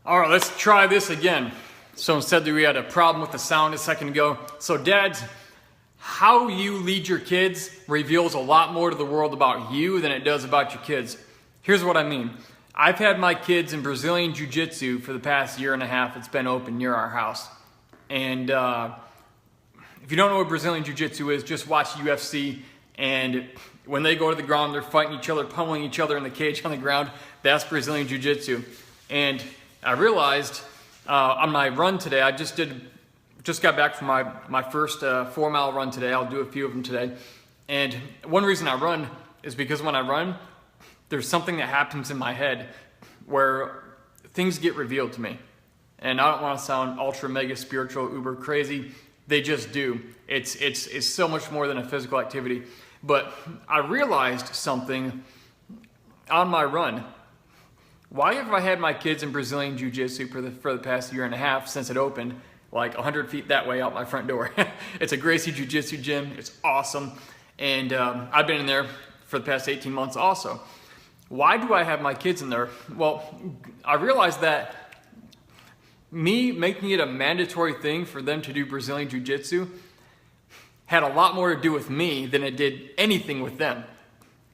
All right, let's try this again. Someone said that we had a problem with the sound a second ago. So dads, how you lead your kids reveals a lot more to the world about you than it does about your kids. Here's what I mean. I've had my kids in Brazilian Jiu-Jitsu for the past year and a half. It's been open near our house. And if you don't know what Brazilian Jiu-Jitsu is, just watch UFC. And when they go to the ground, they're fighting each other, pummeling each other in the cage on the ground. That's Brazilian Jiu-Jitsu. And I realized on my run today, I just got back from my first 4-mile run today. I'll do a few of them today. And one reason I run is because when I run, there's something that happens in my head where things get revealed to me. And I don't want to sound ultra mega spiritual, uber crazy. They just do. It's so much more than a physical activity. But I realized something on my run. Why have I had my kids in Brazilian Jiu-Jitsu for the past year and a half since it opened, like 100 feet that way out my front door? It's a Gracie Jiu-Jitsu gym. It's awesome. And I've been in there for the past 18 months also. Why do I have my kids in there? Well, I realized that me making it a mandatory thing for them to do Brazilian Jiu-Jitsu had a lot more to do with me than it did anything with them.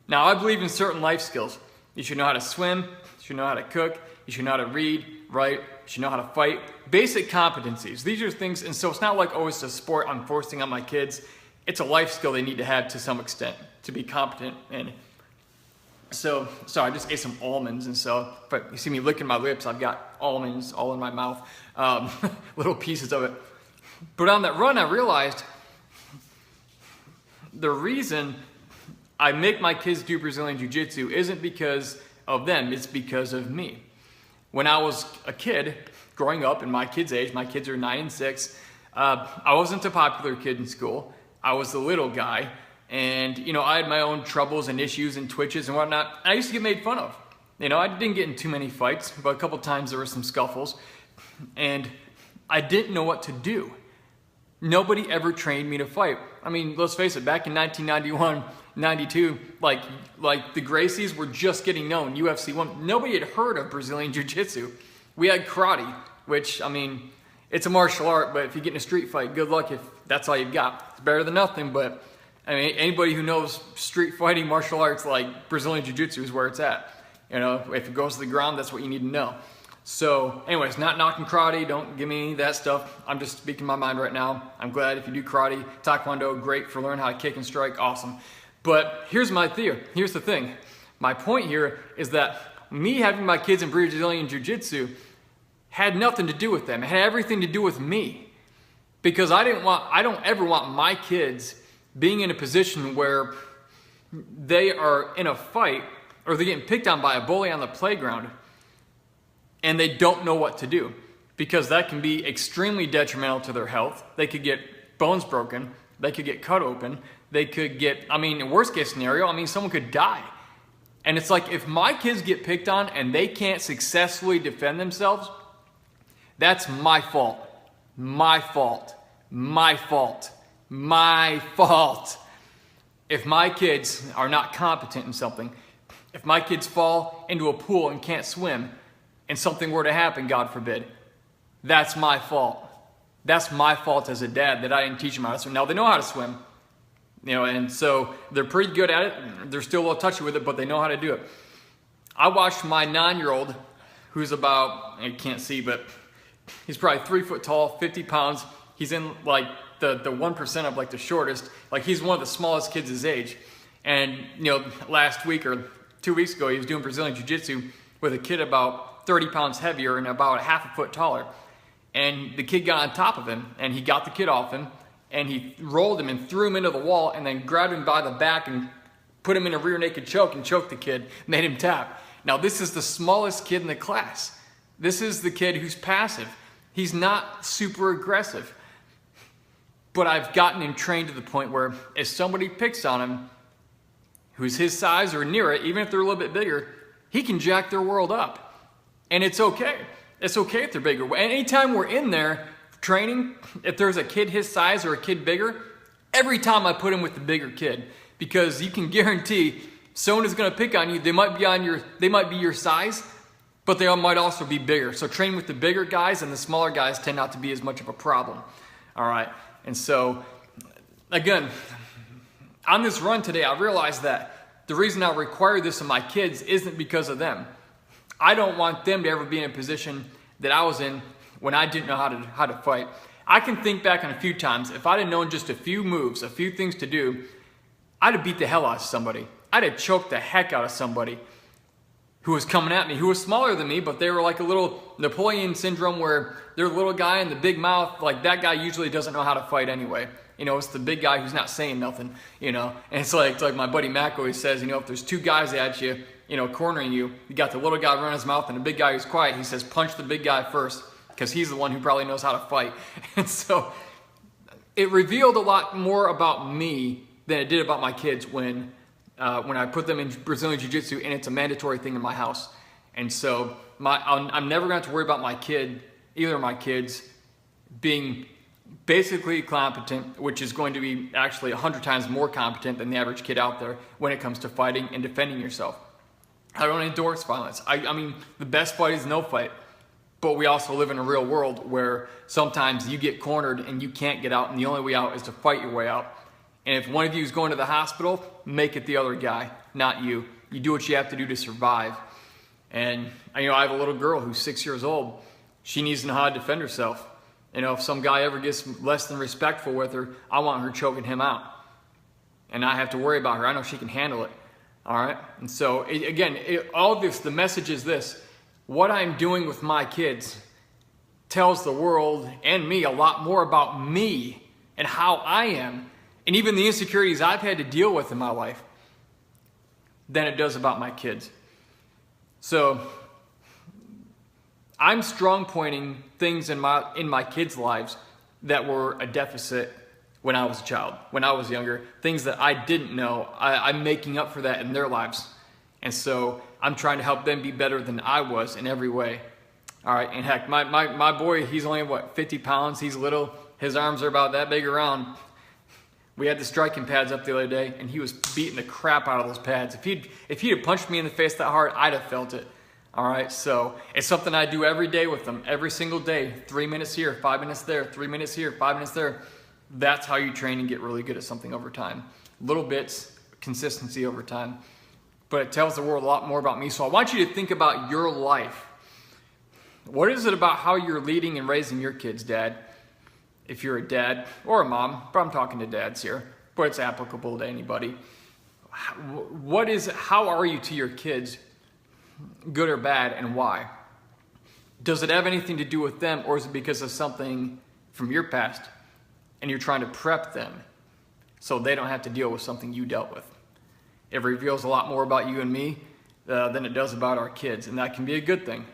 Now, I believe in certain life skills. You should know how to swim. You should know how to cook, you should know how to read, write, you should know how to fight. Basic competencies. These are things, and so it's not like, oh, it's a sport I'm forcing on my kids. It's a life skill they need to have to some extent to be competent in. So I just ate some almonds, and so, but you see me licking my lips, I've got almonds all in my mouth, little pieces of it. But on that run, I realized the reason I make my kids do Brazilian Jiu-Jitsu isn't because of them, it's because of me. When I was a kid, growing up in my kids' age, my kids are 9 and 6, I wasn't a popular kid in school. I was the little guy, and I had my own troubles and issues and twitches and whatnot. I used to get made fun of. I didn't get in too many fights, but a couple times there were some scuffles, and I didn't know what to do. Nobody ever trained me to fight. I mean, let's face it, back in 1991, 92, like the Gracies were just getting known, UFC 1. Nobody had heard of Brazilian Jiu-Jitsu. We had karate, which, I mean, it's a martial art, but if you get in a street fight, good luck if that's all you've got. It's better than nothing, but I mean, anybody who knows street fighting, martial arts, like Brazilian Jiu-Jitsu is where it's at. If it goes to the ground, that's what you need to know. So anyways, not knocking karate, don't give me that stuff. I'm just speaking my mind right now. I'm glad if you do karate, taekwondo, great for learning how to kick and strike, awesome. But here's the thing. My point here is that me having my kids in Brazilian Jiu-Jitsu had nothing to do with them. It had everything to do with me. Because I don't ever want my kids being in a position where they are in a fight or they're getting picked on by a bully on the playground and they don't know what to do, because that can be extremely detrimental to their health. They could get bones broken, they could get cut open, they could get, in worst case scenario, someone could die. And it's like, if my kids get picked on and they can't successfully defend themselves, that's my fault. My fault. My fault. My fault. If my kids are not competent in something, if my kids fall into a pool and can't swim, and something were to happen, God forbid, that's my fault. That's my fault as a dad that I didn't teach them how to swim. Now they know how to swim, and so they're pretty good at it. They're still a little touchy with it, but they know how to do it. I watched my 9-year-old, who's about, I can't see, but he's probably 3 foot tall, 50 pounds. He's in like the 1% of like the shortest. Like he's one of the smallest kids his age. And last week or 2 weeks ago, he was doing Brazilian Jiu-Jitsu with a kid about 30 pounds heavier and about a half a foot taller. And the kid got on top of him, and he got the kid off him, and he rolled him and threw him into the wall, and then grabbed him by the back and put him in a rear naked choke and choked the kid, made him tap. Now this is the smallest kid in the class. This is the kid who's passive. He's not super aggressive. But I've gotten him trained to the point where if somebody picks on him, who's his size or near it, even if they're a little bit bigger, he can jack their world up. And it's okay. It's okay if they're bigger. And anytime we're in there training, if there's a kid his size or a kid bigger, every time I put him with the bigger kid, because you can guarantee someone is going to pick on you. They might be your size, but they might also be bigger. So train with the bigger guys, and the smaller guys tend not to be as much of a problem. All right, and so again, on this run today, I realized that the reason I require this of my kids isn't because of them. I don't want them to ever be in a position that I was in when I didn't know how to fight. I can think back on a few times, if I'd have known just a few moves, a few things to do, I'd have beat the hell out of somebody. I'd have choked the heck out of somebody who was coming at me, who was smaller than me, but they were like a little Napoleon syndrome where they're the little guy and the big mouth. Like, that guy usually doesn't know how to fight anyway. You know, it's the big guy who's not saying nothing, you know. And it's like my buddy Mac always says, you know, if there's two guys at you, you know, cornering you, you got the little guy running his mouth and the big guy who's quiet. He says, punch the big guy first, because he's the one who probably knows how to fight. And so it revealed a lot more about me than it did about my kids when I put them in Brazilian Jiu-Jitsu, and it's a mandatory thing in my house. And so I'm never going to have to worry about either of my kids being basically competent, which is going to be actually 100 times more competent than the average kid out there when it comes to fighting and defending yourself. I don't endorse violence. I mean, the best fight is no fight. But we also live in a real world where sometimes you get cornered and you can't get out, and the only way out is to fight your way out. And if one of you is going to the hospital, make it the other guy, not you. You do what you have to do to survive. And I have a little girl who's 6 years old. She needs to know how to defend herself. You know, if some guy ever gets less than respectful with her, I want her choking him out. And I have to worry about her. I know she can handle it. All right? And so, all of this, the message is this. What I'm doing with my kids tells the world and me a lot more about me and how I am, and even the insecurities I've had to deal with in my life, than it does about my kids. So I'm strong pointing things in my kids' lives that were a deficit when I was a child, when I was younger, things that I didn't know. I'm making up for that in their lives. And so I'm trying to help them be better than I was in every way. All right, and heck, my boy, he's only, 50 pounds? He's little. His arms are about that big around. We had the striking pads up the other day, and he was beating the crap out of those pads. If he'd have punched me in the face that hard, I'd have felt it. All right, so it's something I do every day with them, every single day. 3 minutes here, 5 minutes there, 3 minutes here, 5 minutes there. That's how you train and get really good at something over time. Little bits, consistency over time. But it tells the world a lot more about me. So I want you to think about your life. What is it about how you're leading and raising your kids, Dad? If you're a dad or a mom, but I'm talking to dads here, but it's applicable to anybody. How are you to your kids, good or bad, and why? Does it have anything to do with them, or is it because of something from your past and you're trying to prep them so they don't have to deal with something you dealt with? It reveals a lot more about you and me than it does about our kids, and that can be a good thing.